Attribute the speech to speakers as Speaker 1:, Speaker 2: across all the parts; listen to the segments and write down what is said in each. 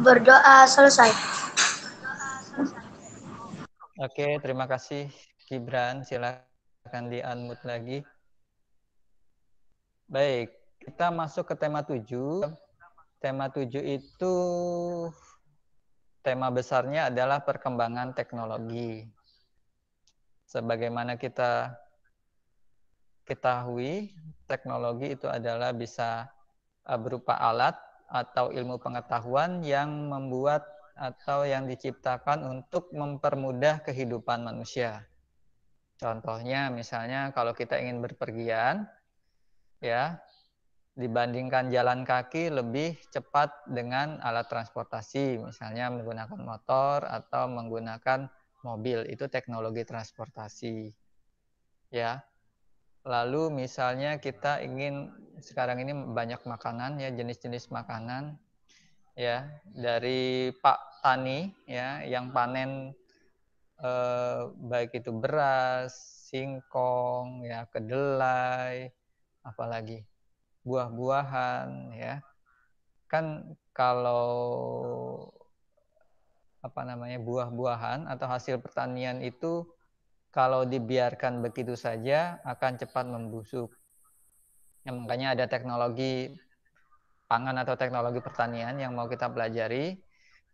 Speaker 1: Berdoa selesai.
Speaker 2: Oke, terima kasih Gibran. Silakan di-unmute lagi. Baik, kita masuk ke tema 7. Tema 7 itu tema besarnya adalah perkembangan teknologi. Sebagaimana kita ketahui, teknologi itu adalah bisa berupa alat atau ilmu pengetahuan yang membuat atau yang diciptakan untuk mempermudah kehidupan manusia. Contohnya misalnya kalau kita ingin berpergian, ya, dibandingkan jalan kaki lebih cepat dengan alat transportasi, misalnya menggunakan motor atau menggunakan mobil, itu teknologi transportasi. Ya. Lalu misalnya kita ingin, sekarang ini banyak makanan ya, jenis-jenis makanan ya, dari Pak Tani ya yang panen baik itu beras, singkong ya, kedelai, apalagi buah-buahan ya. Kan kalau buah-buahan atau hasil pertanian itu kalau dibiarkan begitu saja akan cepat membusuk. Ya, makanya ada teknologi pangan atau teknologi pertanian yang mau kita pelajari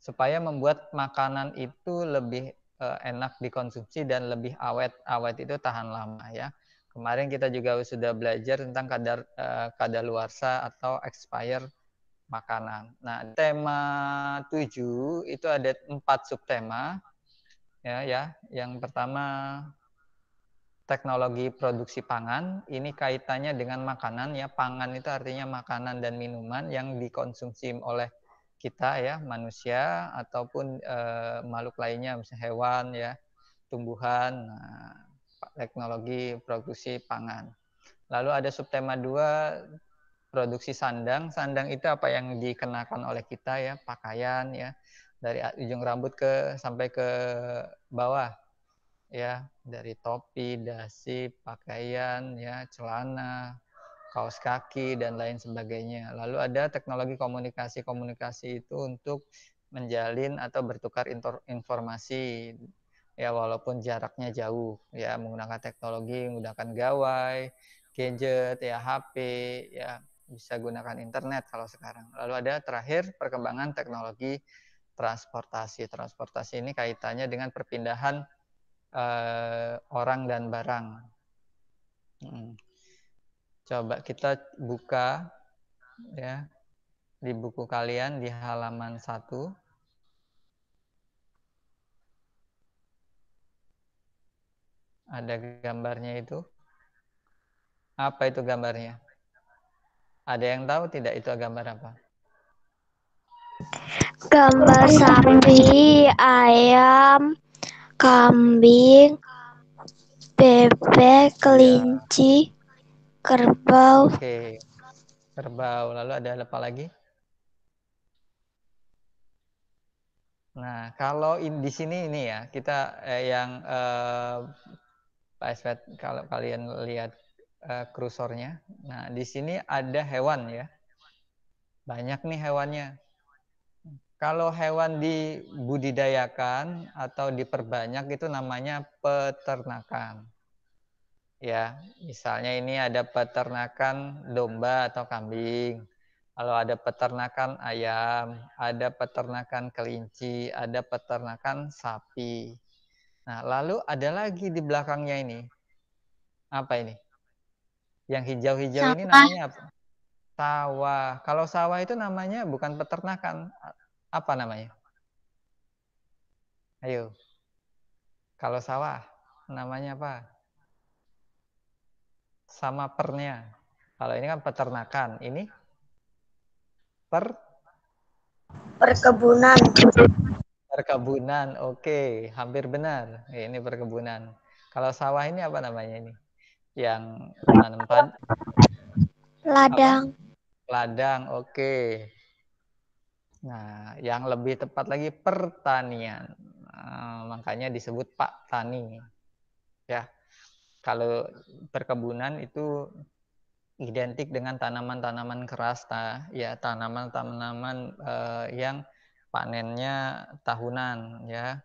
Speaker 2: supaya membuat makanan itu lebih enak dikonsumsi dan lebih awet. Awet itu tahan lama ya. Kemarin kita juga sudah belajar tentang kadaluarsa atau expire makanan. Nah, tema 7 itu ada 4 subtema ya. Yang pertama teknologi produksi pangan, ini kaitannya dengan makanan ya. Pangan itu artinya makanan dan minuman yang dikonsumsi oleh kita ya, manusia ataupun makhluk lainnya, misalnya hewan ya, tumbuhan. Nah, teknologi produksi pangan. Lalu ada subtema 2, produksi sandang. Sandang itu apa yang dikenakan oleh kita ya, pakaian ya, dari ujung rambut sampai ke bawah ya, dari topi, dasi, pakaian ya, celana, kaos kaki dan lain sebagainya. Lalu ada teknologi komunikasi. Komunikasi itu untuk menjalin atau bertukar informasi ya, walaupun jaraknya jauh ya, menggunakan teknologi, menggunakan gawai, gadget ya, HP ya, bisa gunakan internet kalau sekarang. Lalu ada terakhir perkembangan teknologi transportasi. Transportasi ini kaitannya dengan perpindahan orang dan barang. Coba kita buka ya di buku kalian di halaman 1. Ada gambarnya itu. Apa itu gambarnya? Ada yang tahu tidak itu gambar apa?
Speaker 1: Gambar sapi, ayam, kambing, bebek, kelinci, kerbau.
Speaker 2: Oke, kerbau. Lalu ada apa lagi? Nah, kalau di sini ini ya, kita yang Pak Eswet, kalau kalian lihat kursornya. Nah, di sini ada hewan ya. Banyak nih hewannya. Kalau hewan dibudidayakan atau diperbanyak itu namanya peternakan. Ya, misalnya ini ada peternakan domba atau kambing. Kalau ada peternakan ayam, ada peternakan kelinci, ada peternakan sapi. Nah, lalu ada lagi di belakangnya ini. Apa ini? Yang hijau-hijau ini namanya apa? Sawah. Kalau sawah itu namanya bukan peternakan. Apa namanya? Ayo. Kalau sawah namanya apa? Sama pernya. Kalau ini kan peternakan. Ini
Speaker 1: Perkebunan.
Speaker 2: perkebunan. Oke, hampir benar. Ini perkebunan. Kalau sawah ini apa namanya ini? Yang nanam apa?
Speaker 1: Ladang.
Speaker 2: Ladang. Oke. Nah, yang lebih tepat lagi pertanian. Makanya disebut Pak Tani. Ya. Kalau perkebunan itu identik dengan tanaman-tanaman keras ya, tanaman-tanaman yang panennya tahunan ya,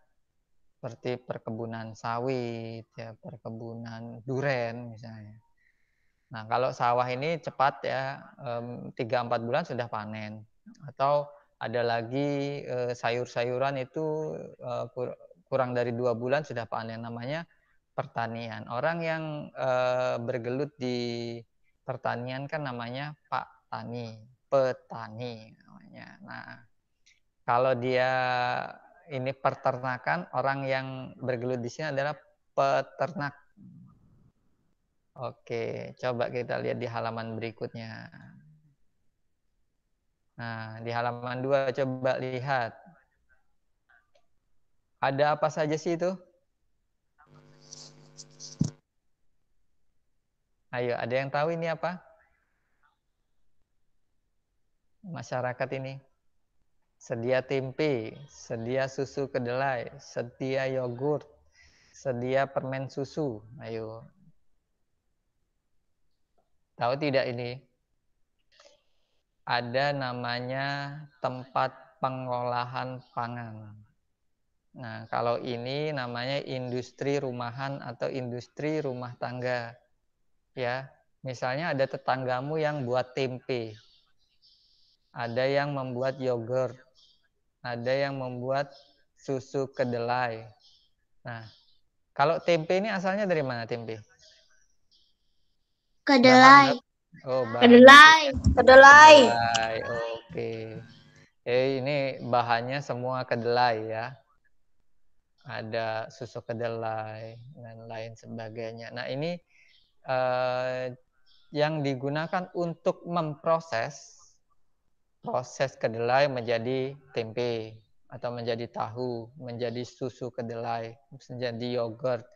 Speaker 2: seperti perkebunan sawit ya, perkebunan duren misalnya. Nah, kalau sawah ini cepat ya, 3-4 bulan sudah panen. Atau ada lagi sayur-sayuran itu kurang dari 2 bulan sudah panen, namanya pertanian. Orang yang bergelut di pertanian kan namanya Pak Tani, petani namanya. Nah, kalau dia ini peternakan, orang yang bergelut di sini adalah peternak. Oke, coba kita lihat di halaman berikutnya. Nah, di halaman 2 coba lihat. Ada apa saja sih itu? Ayo, ada yang tahu ini apa? Masyarakat ini. Sedia tempe, sedia susu kedelai, sedia yogurt, sedia permen susu. Ayo. Tahu tidak ini? Ada namanya tempat pengolahan pangan. Nah, kalau ini namanya industri rumahan atau industri rumah tangga. Ya, misalnya ada tetanggamu yang buat tempe. Ada yang membuat yogurt. Ada yang membuat susu kedelai. Nah, kalau tempe ini asalnya dari mana tempe?
Speaker 1: Kedelai.
Speaker 2: Kedelai.
Speaker 1: Kedelai.
Speaker 2: Kedelai. Oke. Ini bahannya semua kedelai ya. Ada susu kedelai dan lain sebagainya. Nah, ini yang digunakan untuk memproses kedelai menjadi tempe atau menjadi tahu, menjadi susu kedelai, menjadi yogurt,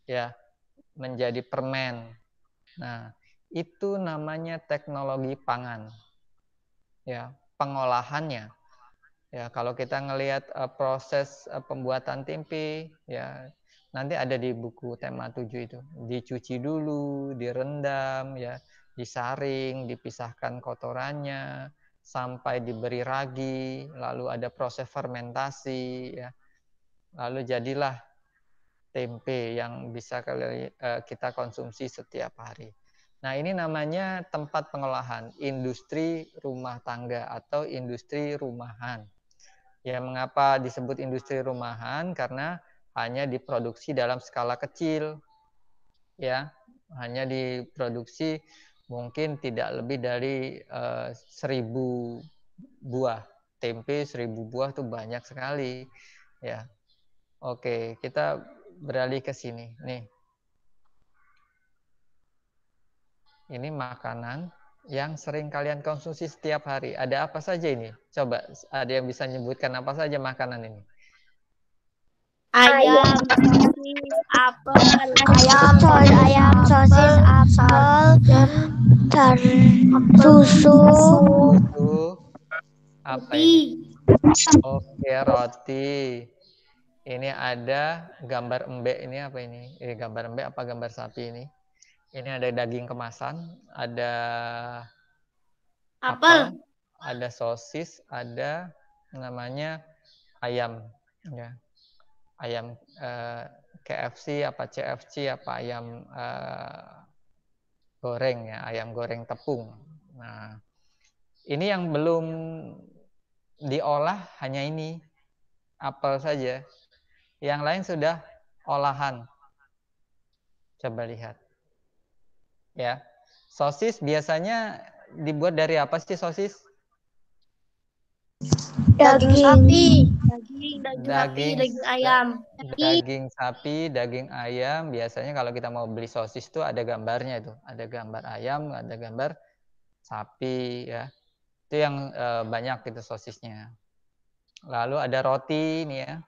Speaker 2: ya, menjadi permen. Nah, itu namanya teknologi pangan. Ya, pengolahannya. Ya, kalau kita ngelihat proses pembuatan tempe, ya, nanti ada di buku tema 7 itu. Dicuci dulu, direndam, ya, disaring, dipisahkan kotorannya, sampai diberi ragi, lalu ada proses fermentasi, ya, lalu jadilah tempe yang bisa kita konsumsi setiap hari. Nah, ini namanya tempat pengolahan, industri rumah tangga atau industri rumahan. Ya, mengapa disebut industri rumahan? Karena hanya diproduksi dalam skala kecil, ya, hanya diproduksi mungkin tidak lebih dari 1000 buah. Tempe 1000 buah itu banyak sekali, ya. Oke, kita beralih ke sini. Nih, ini makanan yang sering kalian konsumsi setiap hari. Ada apa saja ini? Coba, ada yang bisa menyebutkan apa saja makanan ini?
Speaker 3: Ayam, sosis, apel,
Speaker 1: Ayam, sosis, apel, susu.
Speaker 2: Apa
Speaker 3: roti.
Speaker 2: ini? Oke, roti. Ini ada gambar embek, ini apa ini? Ini gambar embek apa gambar sapi ini? Ini ada daging kemasan, ada apel, ada sosis, ada namanya ayam, ya. Ayam KFC apa CFC apa ayam goreng ya, ayam goreng tepung. Nah, ini yang belum diolah hanya ini, apel saja. Yang lain sudah olahan. Coba lihat. Ya. Sosis biasanya dibuat dari apa sih sosis?
Speaker 1: Daging sapi.
Speaker 3: Daging ayam.
Speaker 2: Daging sapi, daging ayam. Biasanya kalau kita mau beli sosis itu ada gambarnya itu. Ada gambar ayam, ada gambar sapi ya. Itu yang banyak itu sosisnya. Lalu ada roti nih ya.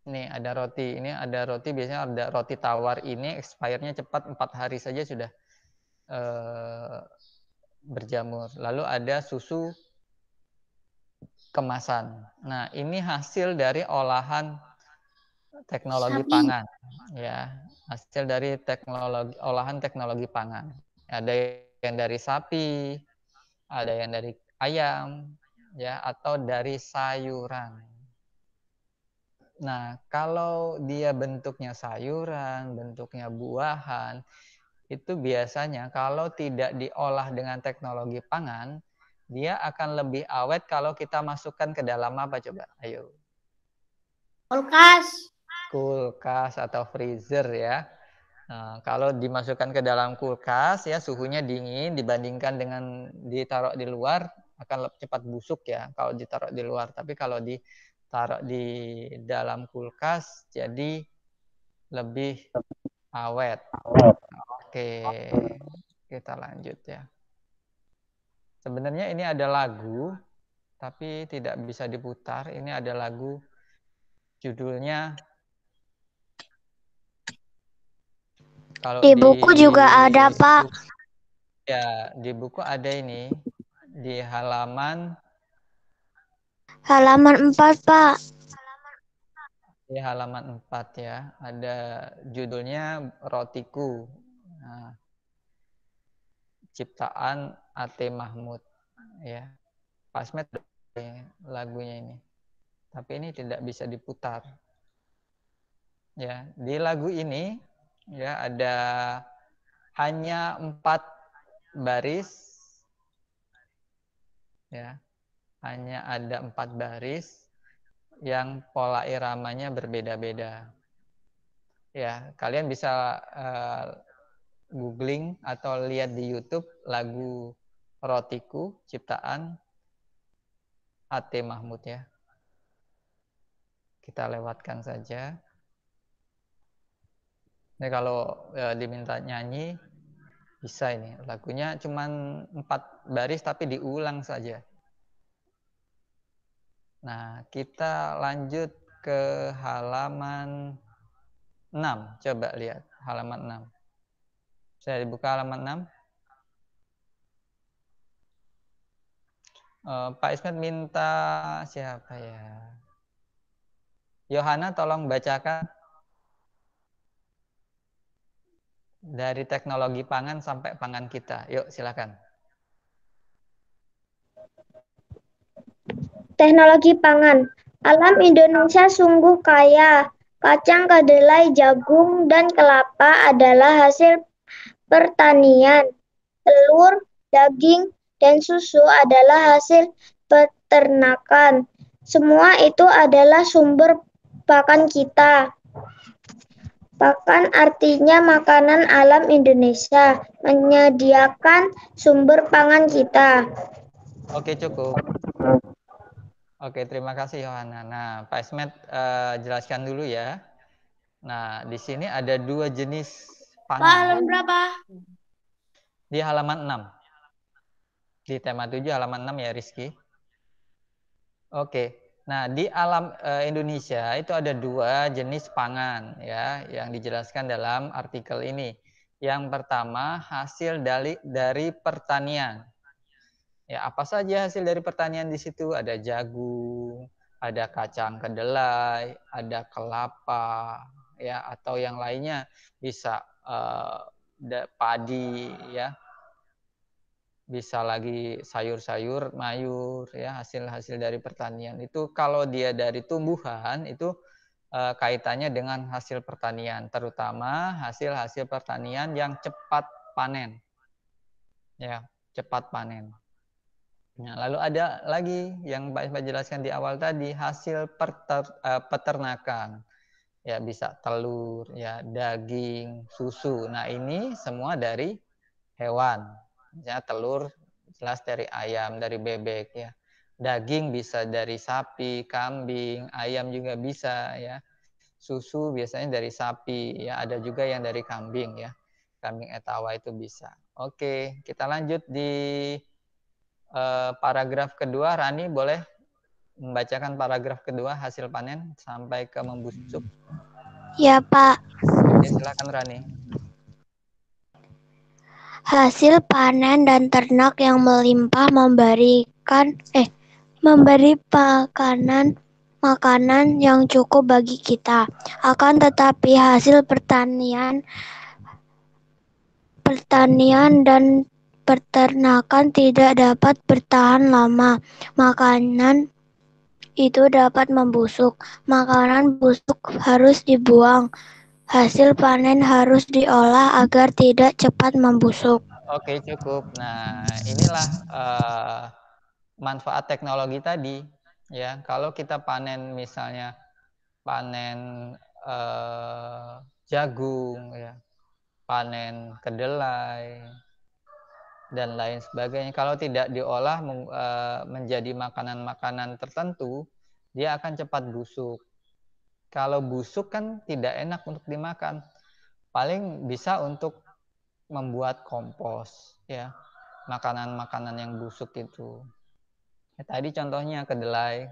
Speaker 2: Nih ada roti. Ini ada roti, biasanya ada roti tawar ini expirednya cepat, 4 hari saja sudah berjamur. Lalu ada susu kemasan. Nah, ini hasil dari olahan teknologi pangan, ya, hasil dari olahan teknologi pangan. Ada yang dari sapi, ada yang dari ayam, ya, atau dari sayuran. Nah, kalau dia bentuknya sayuran, bentuknya buahan, itu biasanya kalau tidak diolah dengan teknologi pangan, dia akan lebih awet kalau kita masukkan ke dalam apa coba? Ayo.
Speaker 3: Kulkas.
Speaker 2: Kulkas atau freezer ya. Nah, kalau dimasukkan ke dalam kulkas ya suhunya dingin dibandingkan dengan ditaruh di luar akan cepat busuk ya kalau ditaruh di luar. Tapi kalau ditaruh di dalam kulkas jadi lebih awet. Oke, kita lanjut ya. Sebenarnya ini ada lagu tapi tidak bisa diputar. Ini ada lagu judulnya kalau
Speaker 1: Di buku juga ada, Pak.
Speaker 2: Ya, di buku ada ini di halaman
Speaker 1: 4, Pak.
Speaker 2: di halaman 4 ya. Ada judulnya Rotiku. Nah, ciptaan A.T. Mahmud ya. Pasmet lagunya ini. Tapi ini tidak bisa diputar. Ya, di lagu ini ya ada hanya 4 baris ya. Hanya ada 4 baris yang pola iramanya berbeda-beda. Ya, kalian bisa googling atau lihat di YouTube lagu Rotiku ciptaan A.T. Mahmud ya. Kita lewatkan saja. Ini kalau diminta nyanyi bisa ini. Lagunya cuma 4 baris tapi diulang saja. Nah, kita lanjut ke halaman 6. Coba lihat halaman 6. Saya dibuka halaman 6. Pak Ismet minta siapa ya? Yohana tolong bacakan dari teknologi pangan sampai pangan kita. Yuk, silakan.
Speaker 4: Teknologi pangan. Alam Indonesia sungguh kaya. Kacang, kedelai, jagung, dan kelapa adalah hasil pertanian. Telur, daging, dan susu adalah hasil peternakan. Semua itu adalah sumber pakan kita. Pakan artinya makanan alam Indonesia, menyediakan sumber pangan kita.
Speaker 2: Oke, cukup. Oke, terima kasih Yohana. Nah, Pak Ismet jelaskan dulu ya. Nah, di sini ada 2 jenis
Speaker 3: Pak,
Speaker 2: pangan.
Speaker 3: halaman berapa?
Speaker 2: Di halaman 6. Di tema 7 halaman 6 ya, Rizky. Oke. Nah, di alam Indonesia itu ada 2 jenis pangan ya yang dijelaskan dalam artikel ini. Yang pertama, hasil dari pertanian. Ya, apa saja hasil dari pertanian di situ? Ada jagung, ada kacang kedelai, ada kelapa, ya, atau yang lainnya bisa padi, ya, bisa lagi sayur-sayur, mayur, ya, hasil-hasil dari pertanian. Itu kalau dia dari tumbuhan itu kaitannya dengan hasil pertanian, terutama hasil-hasil pertanian yang cepat panen, ya, cepat panen. Nah, lalu ada lagi yang Pak Isma jelaskan di awal tadi, hasil peternakan. Ya, bisa telur, ya, daging, susu. Nah, ini semua dari hewan. Ya, telur jelas dari ayam, dari bebek ya. Daging bisa dari sapi, kambing, ayam juga bisa ya. Susu biasanya dari sapi, ya, ada juga yang dari kambing ya. Kambing etawa itu bisa. Oke, kita lanjut di paragraf kedua. Rani boleh membacakan paragraf kedua hasil panen sampai ke membusuk.
Speaker 1: Ya, Pak.
Speaker 2: Oke, silakan Rani.
Speaker 1: Hasil panen dan ternak yang melimpah memberi makanan yang cukup bagi kita. Akan tetapi hasil pertanian dan peternakan tidak dapat bertahan lama. Makanan itu dapat membusuk. Makanan busuk harus dibuang. Hasil panen harus diolah agar tidak cepat membusuk.
Speaker 2: Oke, cukup. Nah, inilah manfaat teknologi tadi. Ya, kalau kita panen misalnya panen jagung, ya, panen kedelai dan lain sebagainya. Kalau tidak diolah menjadi makanan-makanan tertentu, dia akan cepat busuk. Kalau busuk kan tidak enak untuk dimakan. Paling bisa untuk membuat kompos, ya, makanan-makanan yang busuk itu. Ya, tadi contohnya kedelai,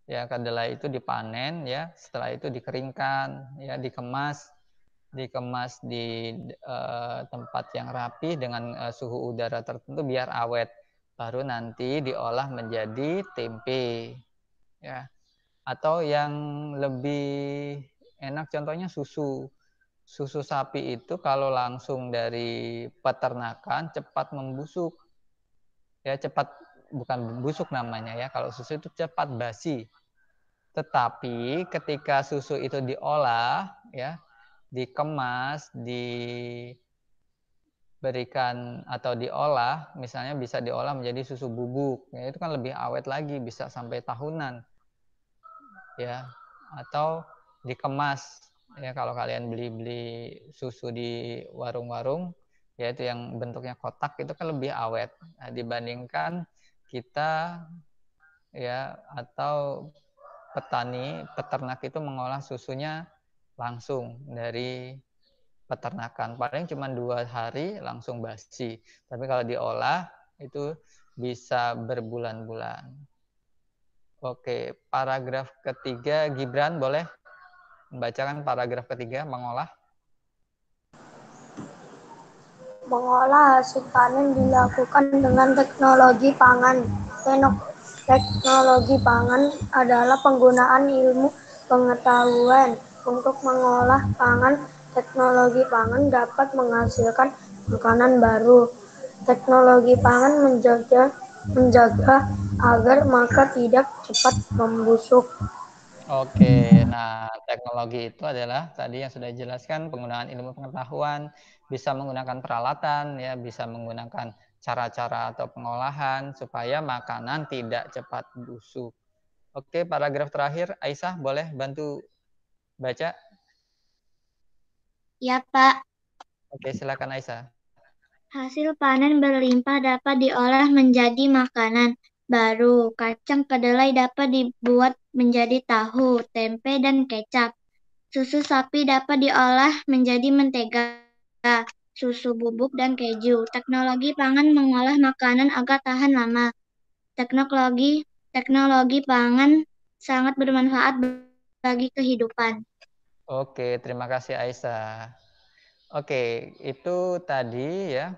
Speaker 2: ya, kedelai itu dipanen, ya, setelah itu dikeringkan, ya, dikemas di tempat yang rapi dengan suhu udara tertentu biar awet. Baru nanti diolah menjadi tempe, ya. Atau yang lebih enak contohnya susu. Susu sapi itu kalau langsung dari peternakan cepat membusuk. Ya, cepat, bukan busuk namanya ya. Kalau susu itu cepat basi. Tetapi ketika susu itu diolah, ya, dikemas, diberikan atau diolah, misalnya bisa diolah menjadi susu bubuk. Ya, itu kan lebih awet lagi, bisa sampai tahunan. Ya, atau dikemas. Ya, kalau kalian beli susu di warung-warung, yaitu yang bentuknya kotak, itu kan lebih awet. Nah, dibandingkan kita, ya, atau peternak itu mengolah susunya langsung dari peternakan. Paling cuma 2 hari langsung basi. Tapi kalau diolah itu bisa berbulan-bulan. Oke, paragraf ketiga, Gibran boleh membacakan paragraf ketiga, mengolah.
Speaker 3: Mengolah hasil panen dilakukan dengan teknologi pangan. Teknologi pangan adalah penggunaan ilmu pengetahuan untuk mengolah pangan. Teknologi pangan dapat menghasilkan makanan baru. Teknologi pangan menjaga agar maka tidak cepat membusuk.
Speaker 2: Oke, nah teknologi itu adalah tadi yang sudah dijelaskan, penggunaan ilmu pengetahuan, bisa menggunakan peralatan, ya, bisa menggunakan cara-cara atau pengolahan supaya makanan tidak cepat busuk. Oke, paragraf terakhir, Aisyah boleh bantu baca?
Speaker 4: Ya, Pak.
Speaker 2: Oke, silakan Aisyah.
Speaker 4: Hasil panen berlimpah dapat diolah menjadi makanan baru. Kacang kedelai dapat dibuat menjadi tahu, tempe, dan kecap. Susu sapi dapat diolah menjadi mentega, susu bubuk, dan keju. Teknologi pangan mengolah makanan agar tahan lama. Teknologi pangan sangat bermanfaat bagi kehidupan.
Speaker 2: Oke, terima kasih Aisyah. Oke, itu tadi ya.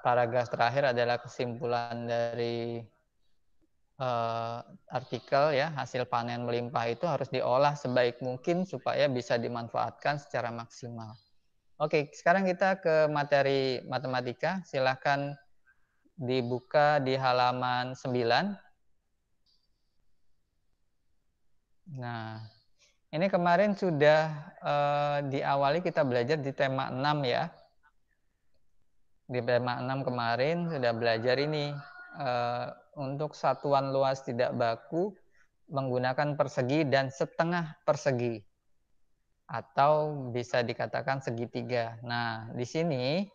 Speaker 2: Paragraf terakhir adalah kesimpulan dari artikel ya, hasil panen melimpah itu harus diolah sebaik mungkin supaya bisa dimanfaatkan secara maksimal. Oke, sekarang kita ke materi matematika. Silakan dibuka di halaman 9. Nah, ini kemarin sudah diawali kita belajar di tema 6 ya. Di tema 6 kemarin sudah belajar ini untuk satuan luas tidak baku menggunakan persegi dan setengah persegi atau bisa dikatakan segitiga. Nah, di sini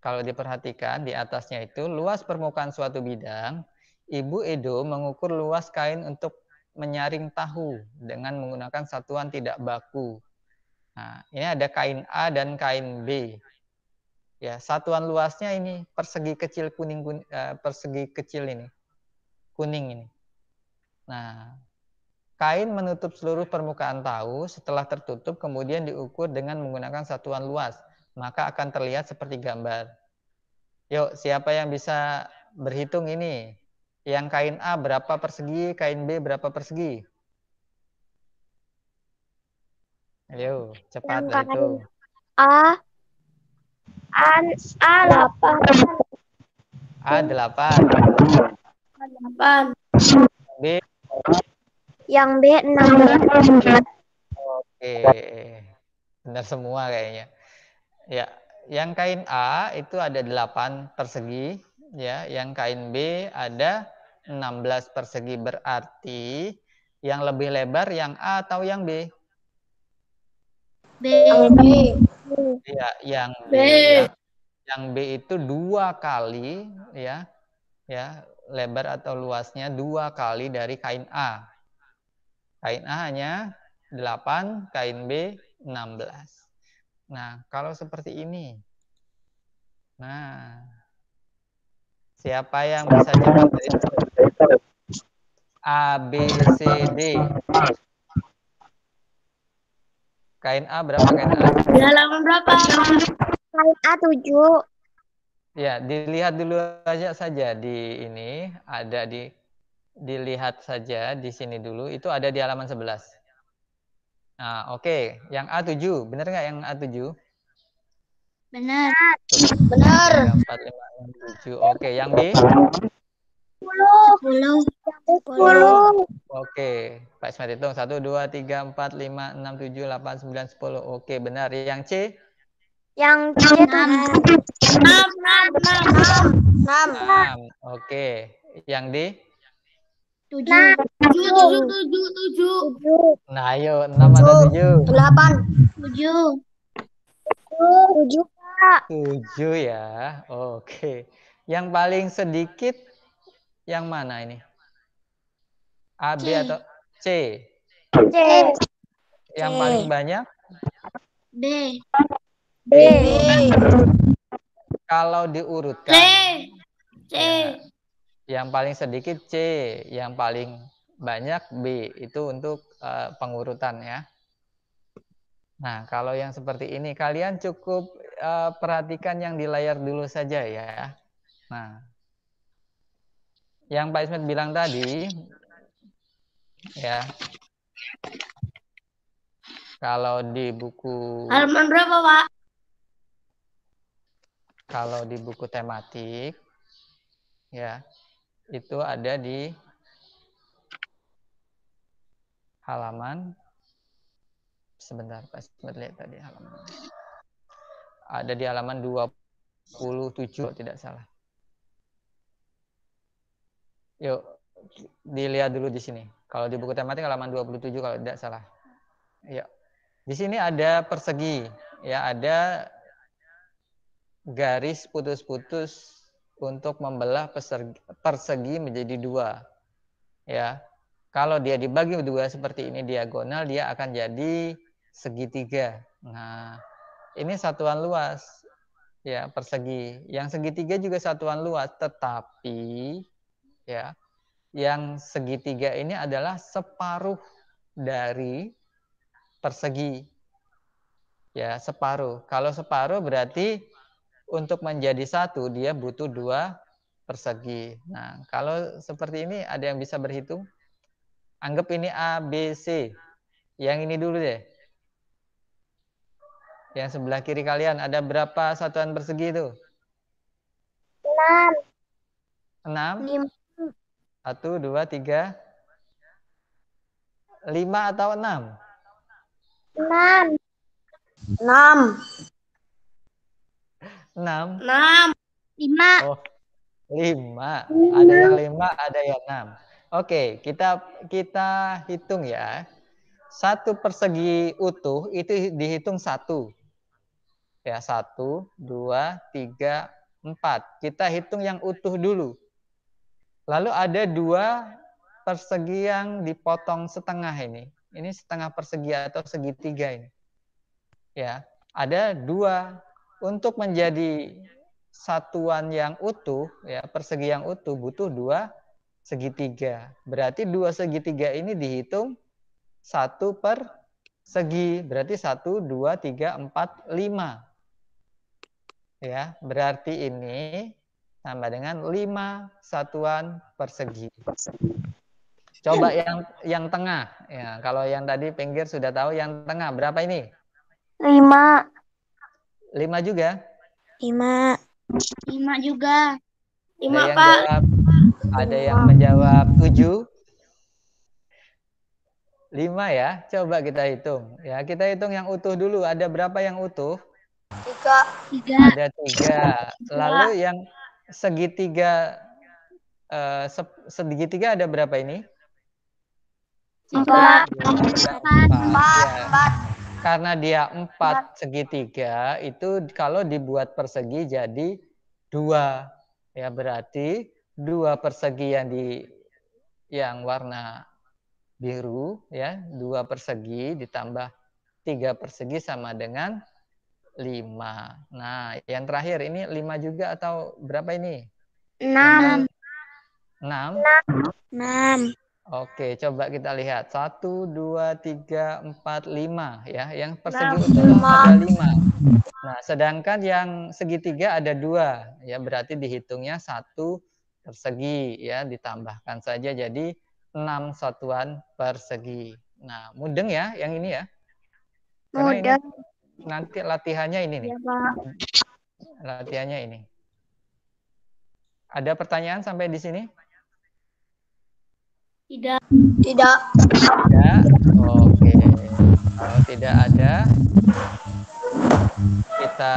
Speaker 2: kalau diperhatikan di atasnya itu luas permukaan suatu bidang, Ibu Edo mengukur luas kain untuk menyaring tahu dengan menggunakan satuan tidak baku. Nah, ini ada kain A dan kain B. Ya, satuan luasnya ini persegi kecil persegi kecil ini, kuning ini. Nah, kain menutup seluruh permukaan tahu, setelah tertutup kemudian diukur dengan menggunakan satuan luas, maka akan terlihat seperti gambar. Yuk, siapa yang bisa berhitung ini? Yang kain A berapa persegi, kain B berapa persegi? Ayo, cepat
Speaker 4: Yang kain
Speaker 2: berhitung.
Speaker 4: A
Speaker 3: A8.
Speaker 2: A8. B.
Speaker 1: Yang B 16.
Speaker 2: Oke. Benar semua kayaknya. Ya, yang kain A itu ada 8 persegi, ya. Yang kain B ada 16 persegi, berarti yang lebih lebar yang A atau yang B?
Speaker 4: B.
Speaker 2: Ya, yang B. Yang B itu 2 kali, ya, lebar atau luasnya 2 kali dari kain A. Kain A hanya 8, kain B 16. Nah, kalau seperti ini. Nah, siapa yang bisa jawab? A, B, C, D. Kain A berapa kain A?
Speaker 3: Di halaman berapa?
Speaker 1: Kain A7.
Speaker 2: Ya, dilihat dulu aja saja di ini, ada dilihat saja di sini dulu, itu ada di halaman 11. Nah, oke. Yang A7, benar nggak yang A7?
Speaker 4: Benar.
Speaker 3: Benar.
Speaker 2: 3, 4, 5, 6, 7. Oke, yang B?
Speaker 4: 10.
Speaker 1: 10.
Speaker 2: Oke, Pak Ismet hitung. 1, 2, 3, 4, 5, 6, 7, 8, 9, 10. Oke, benar. Yang C?
Speaker 1: Yang C
Speaker 3: 6.
Speaker 2: Oke. Yang D?
Speaker 4: 7.
Speaker 3: 7.
Speaker 2: Nah, ayo. 6 atau 7?
Speaker 3: 8.
Speaker 4: 7.
Speaker 1: 7, Kak.
Speaker 2: 7 ya. Oke. Yang paling sedikit yang mana ini? A, B,
Speaker 4: C.
Speaker 2: atau C?
Speaker 1: C.
Speaker 2: Yang paling banyak?
Speaker 4: B.
Speaker 1: B.
Speaker 2: Kalau diurutkan.
Speaker 4: C.
Speaker 2: Ya, yang paling sedikit C, yang paling banyak B. Itu untuk pengurutan ya. Nah, kalau yang seperti ini, kalian cukup perhatikan yang di layar dulu saja ya. Nah, yang Pak Ismet bilang tadi, ya, kalau di buku,
Speaker 3: Halaman berapa, Pak?
Speaker 2: kalau di buku tematik, ya, itu ada di halaman, sebentar Pak Ismet lihat tadi halaman, ada di halaman 27 tidak salah. Yuk, dilihat dulu di sini. Kalau di buku tematik halaman 27 kalau tidak salah. Ya. Di sini ada persegi, ya, ada garis putus-putus untuk membelah persegi menjadi 2. Ya. Kalau dia dibagi 2 seperti ini diagonal, dia akan jadi segitiga. Nah, ini satuan luas. Ya, persegi. Yang segitiga juga satuan luas, tetapi ya, yang segitiga ini adalah separuh dari persegi. Ya, separuh. Kalau separuh berarti untuk menjadi satu dia butuh 2 persegi. Nah, kalau seperti ini ada yang bisa berhitung? Anggap ini A, B, C. Yang ini dulu deh. Yang sebelah kiri kalian ada berapa satuan persegi itu? 6.
Speaker 1: 5.
Speaker 2: 1, 2, 3. 5 atau 6?
Speaker 1: 6.
Speaker 3: 6.
Speaker 2: 6.
Speaker 1: 5.
Speaker 2: Oh, 5. Ada yang 5, ada yang 6. Oke, kita hitung ya. Satu persegi utuh itu dihitung 1. Ya, 1, 2, 3, 4. Kita hitung yang utuh dulu. Lalu ada 2 persegi yang dipotong setengah ini. Ini setengah persegi atau segitiga ini. Ya, ada 2. Untuk menjadi satuan yang utuh, ya, persegi yang utuh butuh 2 segitiga. Berarti 2 segitiga ini dihitung 1 per segi. Berarti 1, 2, 3, 4, 5. Ya, berarti ini sama dengan 5 satuan persegi. Coba yang tengah. Ya, kalau yang tadi pinggir sudah tahu, yang tengah berapa ini?
Speaker 1: 5.
Speaker 2: 5 juga?
Speaker 1: 5.
Speaker 4: 5 juga.
Speaker 2: Ada
Speaker 3: 5,
Speaker 2: yang
Speaker 3: Pak.
Speaker 2: jawab, ada yang menjawab 7. 5 ya. Coba kita hitung. Ya, kita hitung yang utuh dulu. Ada berapa yang utuh?
Speaker 3: 3.
Speaker 4: 3.
Speaker 2: Ada 3. Lalu yang segitiga segitiga ada berapa ini?
Speaker 3: 4.
Speaker 2: 4. Ya.
Speaker 3: 4.
Speaker 2: Karena dia 4 segitiga, itu kalau dibuat persegi jadi 2. Ya, berarti 2 persegi yang warna biru, ya, 2 persegi ditambah 3 persegi sama dengan 5. Nah, yang terakhir ini 5 juga atau berapa ini?
Speaker 3: 6.
Speaker 2: 6.
Speaker 1: 6.
Speaker 2: Oke, coba kita lihat. 1, 2, 3, 4, 5. Ya, yang persegi
Speaker 3: 6,
Speaker 2: utuh
Speaker 3: 5.
Speaker 2: ada 5. Nah, sedangkan yang segitiga ada 2. Ya, berarti dihitungnya 1 persegi. Ya, ditambahkan saja jadi 6 satuan persegi. Nah, mudeng ya yang ini ya. Karena ini nanti latihannya ini nih.
Speaker 4: Ya, Pak.
Speaker 2: Latihannya ini. Ada pertanyaan sampai di sini?
Speaker 4: Tidak.
Speaker 3: Tidak.
Speaker 2: Tidak. Oke. Kalau tidak ada, kita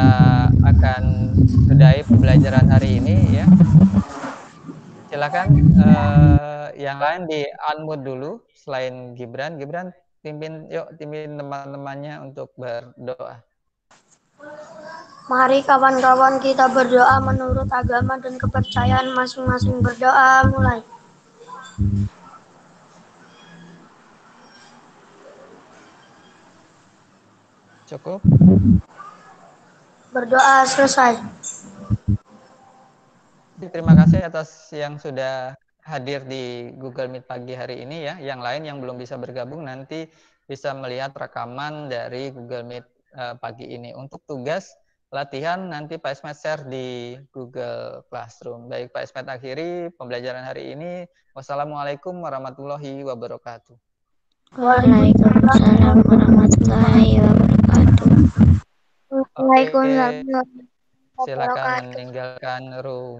Speaker 2: akan sudahi pembelajaran hari ini ya. Silakan yang lain di unmute dulu selain Gibran. Gibran pimpin teman-temannya untuk berdoa.
Speaker 3: Mari kawan-kawan kita berdoa menurut agama dan kepercayaan masing-masing. Berdoa mulai.
Speaker 2: Cukup?
Speaker 3: Berdoa selesai.
Speaker 2: Terima kasih atas yang sudah hadir di Google Meet pagi hari ini ya. Yang lain yang belum bisa bergabung nanti bisa melihat rekaman dari Google Meet pagi ini. Untuk tugas latihan nanti Pak Ismet share di Google Classroom. Baik Pak Ismet akhiri pembelajaran hari ini. Wassalamualaikum warahmatullahi wabarakatuh.
Speaker 1: Waalaikumsalam warahmatullahi wabarakatuh.
Speaker 2: Oke, silakan meninggalkan room.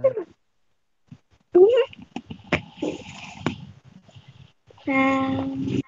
Speaker 1: Nah.